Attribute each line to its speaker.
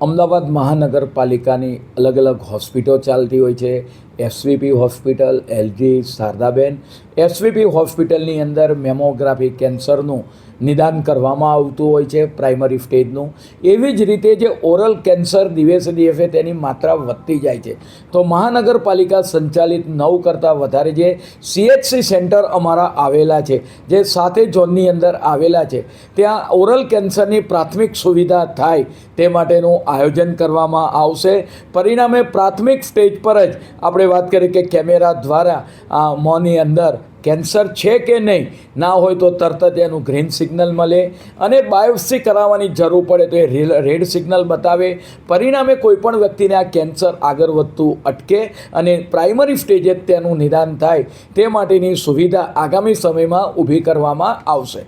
Speaker 1: અમદાવાદ મહાનગરપાલિકાની અલગ અલગ હોસ્પિટલો ચાલતી હોય છે. SVP hospital, LG, Shardaben. SVP હોસ્પિટલની અંદર મેમોગ્રાફી કેન્સરનું નિદાન કરવામાં આવતું હોય છે, પ્રાઇમરી સ્ટેજનું. એવી જ રીતે જે ઓરલ કેન્સર દિવસે દિવસે તેની માત્રા વધતી જાય છે. તો મહાનગરપાલિકા સંચાલિત 9 કરતાં વધારે જે CHC સેન્ટર અમારા આવેલા છે, જે 7 ઝોનની અંદર આવેલા છે, ત્યાં ઓરલ કેન્સરની પ્રાથમિક સુવિધા થાય તે માટેનું આયોજન કરવામાં આવશે. પરિણામે પ્રાથમિક સ્ટેજ પર જ આપણે વાત કરીએ કે કેમેરા દ્વારા મોંની અંદર કેન્સર છે કે નહીં, ના હોય તો તરત જ એનું ગ્રીન સિગ્નલ મળે અને બાયોપ્સી કરાવવાની જરૂર પડે તો એ રેડ સિગ્નલ બતાવે. પરિણામે કોઈપણ વ્યક્તિને આ કેન્સર આગળ વધતું અટકે અને પ્રાઇમરી સ્ટેજે જ તેનું નિદાન થાય તે માટેની સુવિધા આગામી સમયમાં ઊભી કરવામાં આવશે.